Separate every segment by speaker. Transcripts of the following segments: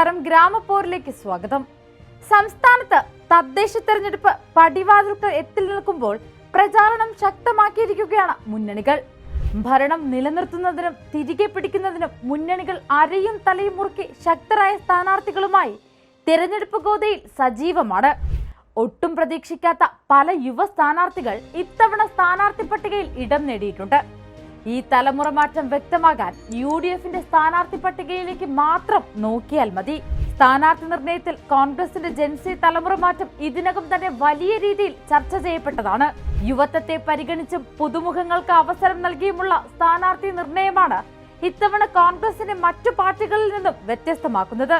Speaker 1: നമസ്കാരം, ഗ്രാമപ്പോരിലേക്ക് സ്വാഗതം. സംസ്ഥാനത്ത് തദ്ദേശ തെരഞ്ഞെടുപ്പ് പടിവാതിൽക്കൽ എത്തി നിൽക്കുമ്പോൾ പ്രചാരണം ശക്തമാക്കിയിരിക്കുകയാണ് മുന്നണികൾ. ഭരണം നിലനിർത്തുന്നതിനും തിരികെ പിടിക്കുന്നതിനും മുന്നണികൾ അരയും തലയും മുറുക്കി ശക്തരായ സ്ഥാനാർത്ഥികളുമായി തെരഞ്ഞെടുപ്പ് ഗോതയിൽ സജീവമാണ്. ഒട്ടും പ്രതീക്ഷിക്കാത്ത പല യുവ സ്ഥാനാർത്ഥികൾ ഇത്തവണ സ്ഥാനാർത്ഥി പട്ടികയിൽ ഇടം നേടിയിട്ടുണ്ട്. ഈ തലമുറ മാറ്റം വ്യക്തമാകാൻ UDFന്റെ സ്ഥാനാർത്ഥി പട്ടികയിലേക്ക് മാത്രം നോക്കിയാൽ മതി. സ്ഥാനാർത്ഥി നിർണയത്തിൽ കോൺഗ്രസിന്റെ ജൻസി തലമുറ മാറ്റം ഇതിനകം തന്നെ വലിയ രീതിയിൽ ചർച്ച ചെയ്യപ്പെട്ടതാണ്. യുവത്വത്തെ പരിഗണിച്ചും പുതുമുഖങ്ങൾക്ക് അവസരം നൽകിയുമുള്ള സ്ഥാനാർത്ഥി നിർണയമാണ് ഇത്തവണ കോൺഗ്രസിനെ മറ്റു പാർട്ടികളിൽ നിന്നും വ്യത്യസ്തമാക്കുന്നത്.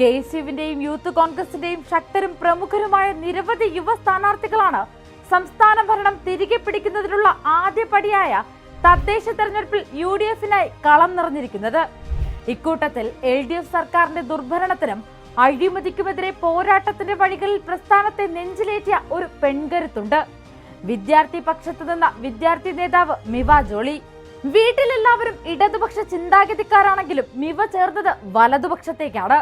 Speaker 1: KSUവിന്റെയും യൂത്ത് കോൺഗ്രസിന്റെയും ശക്തരും പ്രമുഖരുമായ നിരവധി യുവ സ്ഥാനാർത്ഥികളാണ് സംസ്ഥാന ഭരണം തിരികെ പിടിക്കുന്നതിനുള്ള ആദ്യപടിയായ തദ്ദേശ തെരഞ്ഞെടുപ്പിൽ UDFനായി കളം നിറഞ്ഞിരിക്കുന്നത്. ഇക്കൂട്ടത്തിൽ LDF സർക്കാരിന്റെ ദുർഭരണത്തിനും അഴിമതിക്കുമെതിരെ പോരാട്ടത്തിന്റെ വഴികളിൽ പ്രസ്ഥാനത്തെ നെഞ്ചിലേറ്റിയ ഒരു പെൺകരുത്തുണ്ട്. വിദ്യാർത്ഥി പക്ഷത്തു നിന്ന വിദ്യാർത്ഥി നേതാവ് മിവ ജോളി. വീട്ടിലെല്ലാവരും ഇടതുപക്ഷ ചിന്താഗതിക്കാരാണെങ്കിലും മിവ ചേർന്നത് വലതുപക്ഷത്തേക്കാണ്.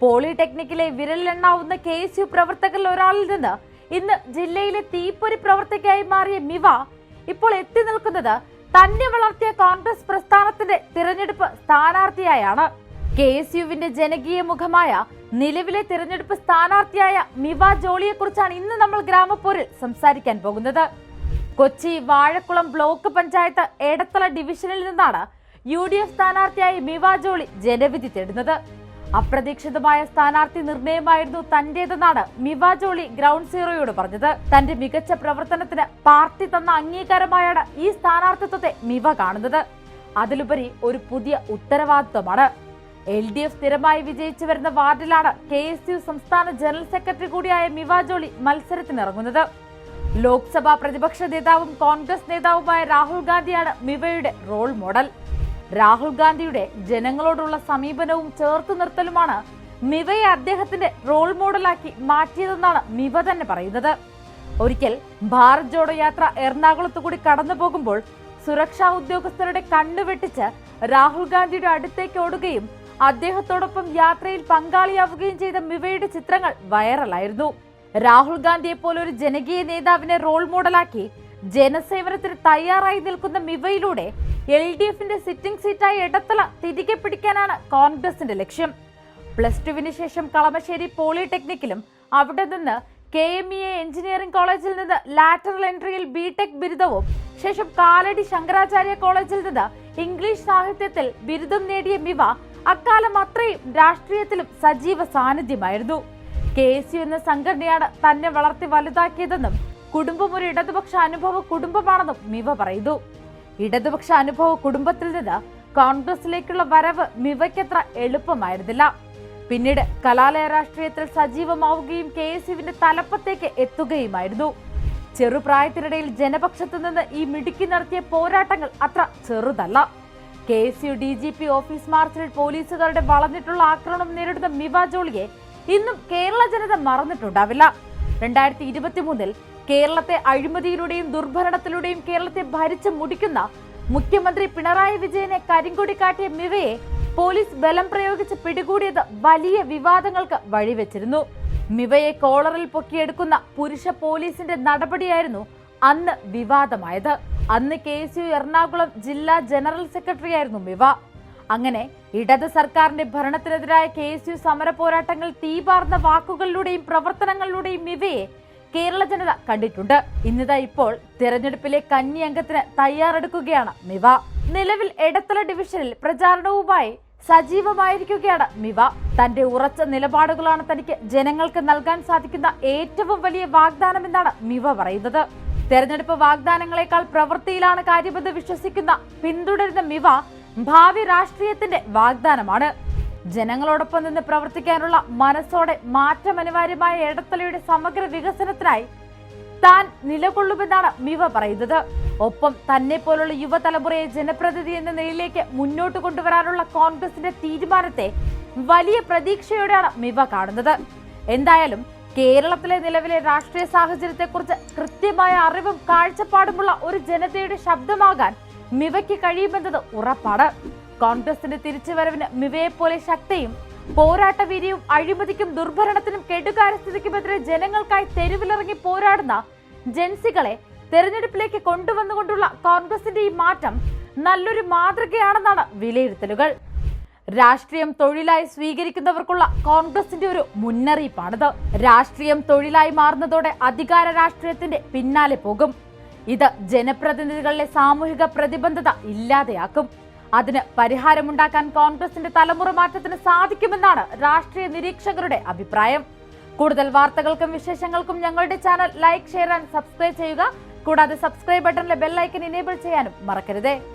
Speaker 1: പോളിടെക്നിക്കിലെ വിരലിലെണ്ണാവുന്ന KSU പ്രവർത്തകരിൽ ഒരാളിൽ നിന്ന് ഇന്ന് ജില്ലയിലെ തീപ്പൊരി പ്രവർത്തകയായി മാറിയ മിവ ഇപ്പോൾ എത്തി നിൽക്കുന്നത് തന്നെ വളർത്തിയ കോൺഗ്രസ് പ്രസ്ഥാനത്തിന്റെ തിരഞ്ഞെടുപ്പ് സ്ഥാനാർത്ഥിയായാണ്. KSUവിന്റെ ജനകീയ മുഖമായ നിലവിലെ തിരഞ്ഞെടുപ്പ് സ്ഥാനാർത്ഥിയായ മിവ ജോളിയെ കുറിച്ചാണ് ഇന്ന് നമ്മൾ ഗ്രാമപ്പോരിൽ സംസാരിക്കാൻ പോകുന്നത്. കൊച്ചി വാഴക്കുളം ബ്ലോക്ക് പഞ്ചായത്ത് എടത്തല ഡിവിഷനിൽ നിന്നാണ് UDF സ്ഥാനാർത്ഥിയായി മിവ ജോളി ജനവിധി തേടുന്നത്. അപ്രതീക്ഷിതമായ സ്ഥാനാർത്ഥി നിർണയമായിരുന്നു തന്റേതെന്നാണ് മിവ ജോളി ഗ്രൗണ്ട് സീറോയോട് പറഞ്ഞത്. തന്റെ മികച്ച പ്രവർത്തനത്തിന് പാർട്ടി തന്ന അംഗീകാരമായാണ് ഈ സ്ഥാനാർത്ഥിത്വത്തെ മിവ കാണുന്നത്. അതിലുപരി ഒരു പുതിയ ഉത്തരവാദിത്വമാണ്. LDF സ്ഥിരമായി വിജയിച്ചു വരുന്ന വാർഡിലാണ് KSU സംസ്ഥാന ജനറൽ സെക്രട്ടറി കൂടിയായ മിവ ജോളി മത്സരത്തിനിറങ്ങുന്നത്. ലോക്സഭാ പ്രതിപക്ഷ നേതാവും കോൺഗ്രസ് നേതാവുമായ രാഹുൽ ഗാന്ധിയാണ് മിവയുടെ റോൾ മോഡൽ. രാഹുൽ ഗാന്ധിയുടെ ജനങ്ങളോടുള്ള സമീപനവും ചേർത്തു നിർത്തലുമാണ് മിവയെ അദ്ദേഹത്തിന്റെ റോൾ മോഡലാക്കി മാറ്റിയതെന്നാണ് മിവ തന്നെ പറയുന്നത്. ഒരിക്കൽ ഭാരത് ജോഡോ യാത്ര എറണാകുളത്തു കൂടി കടന്നു പോകുമ്പോൾ സുരക്ഷാ ഉദ്യോഗസ്ഥരുടെ കണ്ണുവെട്ടിച്ച് രാഹുൽ ഗാന്ധിയുടെ അടുത്തേക്ക് ഓടുകയും അദ്ദേഹത്തോടൊപ്പം യാത്രയിൽ പങ്കാളിയാവുകയും ചെയ്ത മിവയുടെ ചിത്രങ്ങൾ വൈറലായിരുന്നു. രാഹുൽ ഗാന്ധിയെ പോലെ ഒരു ജനകീയ നേതാവിനെ റോൾ മോഡലാക്കി ജനസേവനത്തിന് തയ്യാറായി നിൽക്കുന്ന മിവയിലൂടെ LDFന്റെ സിറ്റിംഗ് സീറ്റായ എടത്തല തിരികെ പിടിക്കാനാണ് കോൺഗ്രസിന്റെ ലക്ഷ്യം. +2 ശേഷം കളമശ്ശേരി പോളിടെക്നിക്കിലും അവിടെ നിന്ന് KMEA എഞ്ചിനീയറിംഗ് കോളേജിൽ നിന്ന് ലാറ്ററൽ എൻട്രിയിൽ BTech ബിരുദവും ശേഷം കാലടി ശങ്കരാചാര്യ കോളേജിൽ നിന്ന് ഇംഗ്ലീഷ് സാഹിത്യത്തിൽ ബിരുദം നേടിയ മിവ അക്കാലം അത്രയും രാഷ്ട്രീയത്തിലും സജീവ സാന്നിധ്യമായിരുന്നു. KSU എന്ന സംഘടനയാണ് തന്നെ വളർത്തി വലുതാക്കിയതെന്നും കുടുംബം ഒരു ഇടതുപക്ഷ അനുഭവ കുടുംബമാണെന്നും മിവ പറയുന്നു. ഇടതുപക്ഷ അനുഭവ കുടുംബത്തിൽ നിന്ന് കോൺഗ്രസിലേക്കുള്ള വരവ് മിവയ്ക്കത്ര എളുപ്പമായിരുന്നില്ല. പിന്നീട് കലാലയ രാഷ്ട്രീയത്തിൽ സജീവമാവുകയും KSUവിന്റെ തലപ്പത്തേക്ക് എത്തുകയുമായിരുന്നു. ചെറുപ്രായത്തിനിടയിൽ ജനപക്ഷത്തു നിന്ന് ഈ മിടുക്കി നടത്തിയ പോരാട്ടങ്ങൾ അത്ര ചെറുതല്ല. KSU DGP ഓഫീസ് മാർച്ചിൽ പോലീസുകാരുടെ വളഞ്ഞിട്ടുള്ള ആക്രമണം നേരിടുന്ന മിവ ജോളിയെ ഇന്നും കേരള ജനത മറന്നിട്ടുണ്ടാവില്ല. 2023 കേരളത്തെ അഴിമതിയിലൂടെയും ദുർഭരണത്തിലൂടെയും കേരളത്തെ ഭരിച്ചു മുടിക്കുന്ന മുഖ്യമന്ത്രി പിണറായി വിജയനെ കരിങ്കൊടി കാട്ടിയ മിവയെ പോലീസ് ബലം പ്രയോഗിച്ച് പിടികൂടിയത് വലിയ വിവാദങ്ങൾക്ക് വഴിവെച്ചിരുന്നു. മിവയെ കോളറിൽ പൊക്കിയെടുക്കുന്ന പുരുഷ പോലീസിന്റെ നടപടിയായിരുന്നു അന്ന് വിവാദമായത്. അന്ന് KSU എറണാകുളം ജില്ലാ ജനറൽ സെക്രട്ടറി ആയിരുന്നു മിവ. അങ്ങനെ ഇടത് സർക്കാരിന്റെ ഭരണത്തിനെതിരായ KSU സമര പോരാട്ടങ്ങൾ തീപാർന്ന വാക്കുകളിലൂടെയും പ്രവർത്തനങ്ങളിലൂടെയും മിവയെ കേരള ജനത കണ്ടിട്ടുണ്ട്. ഇന്നിതാ ഇപ്പോൾ തിരഞ്ഞെടുപ്പിലെ കന്നി അംഗത്തിന് തയ്യാറെടുക്കുകയാണ് മിവ. നിലവിൽ എടത്തല ഡിവിഷനിൽ പ്രചാരണവുമായി സജീവമായിരിക്കുകയാണ് മിവ. തന്റെ ഉറച്ച നിലപാടുകളാണ് തനിക്ക് ജനങ്ങൾക്ക് നൽകാൻ സാധിക്കുന്ന ഏറ്റവും വലിയ വാഗ്ദാനമെന്നാണ് മിവ പറയുന്നത്. തെരഞ്ഞെടുപ്പ് വാഗ്ദാനങ്ങളെക്കാൾ പ്രവൃത്തിയിലാണ് കാര്യമെന്ന് വിശ്വസിക്കുന്ന പിന്തുടരുന്ന മിവ ഭാവി രാഷ്ട്രീയത്തിന്റെ വാഗ്ദാനമാണ്. ജനങ്ങളോടൊപ്പം നിന്ന് പ്രവർത്തിക്കാനുള്ള മനസ്സോടെ മാറ്റം അനിവാര്യമായ എടത്തലയുടെ സമഗ്ര വികസനത്തിനായി താൻ നിലകൊള്ളുമെന്നാണ് മിവ പറയുന്നത്. ഒപ്പം തന്നെ പോലുള്ള യുവതലമുറയെ ജനപ്രതിനിധി എന്ന നിലയിലേക്ക് മുന്നോട്ട് കൊണ്ടുവരാനുള്ള കോൺഗ്രസിന്റെ തീരുമാനത്തെ വലിയ പ്രതീക്ഷയോടെയാണ് മിവ കാണുന്നത്. എന്തായാലും കേരളത്തിലെ നിലവിലെ രാഷ്ട്രീയ സാഹചര്യത്തെക്കുറിച്ച് കൃത്യമായ അറിവും കാഴ്ചപ്പാടുമുള്ള ഒരു ജനതയുടെ ശബ്ദമാകാൻ മിവയ്ക്ക് കഴിയുമെന്നത് ഉറപ്പാണ്. കോൺഗ്രസിന്റെ തിരിച്ചുവരവിന് മിവയെ പോലെ ശക്തിയും പോരാട്ടവീര്യവും അഴിമതിക്കും ദുർഭരണത്തിനും കെടുകാര്യസ്ഥിതിക്കുമെതിരെ ജനങ്ങൾക്കായി തെരുവിലിറങ്ങി പോരാടുന്ന ജൻസികളെ തെരഞ്ഞെടുപ്പിലേക്ക് കൊണ്ടുവന്നുകൊണ്ടുള്ള കോൺഗ്രസിന്റെ ഈ മാറ്റം നല്ലൊരു മാതൃകയാണെന്നാണ് വിലയിരുത്തലുകൾ. രാഷ്ട്രീയം തൊഴിലായി സ്വീകരിക്കുന്നവർക്കുള്ള കോൺഗ്രസിന്റെ ഒരു മുന്നറിയിപ്പാണിത്. രാഷ്ട്രീയം തൊഴിലായി മാറുന്നതോടെ അധികാര രാഷ്ട്രീയത്തിന്റെ പിന്നാലെ പോകും. ഇത് ജനപ്രതിനിധികളിലെ സാമൂഹിക പ്രതിബദ്ധത ഇല്ലാതെയാക്കും. അതിന് പരിഹാരമുണ്ടാക്കാൻ കോൺഗ്രസിന്റെ തലമുറ മാറ്റത്തിന് സാധിക്കുമെന്നാണ് രാഷ്ട്രീയ നിരീക്ഷകരുടെ അഭിപ്രായം. കൂടുതൽ വാർത്തകൾക്കും വിശേഷങ്ങൾക്കും ഞങ്ങളുടെ channel like, share and subscribe ചെയ്യുക. കൂടാതെ സബ്സ്ക്രൈബ് ബട്ടണിലെ ബെൽ ഐക്കൺ എനേബിൾ ചെയ്യാനും മറക്കരുത്.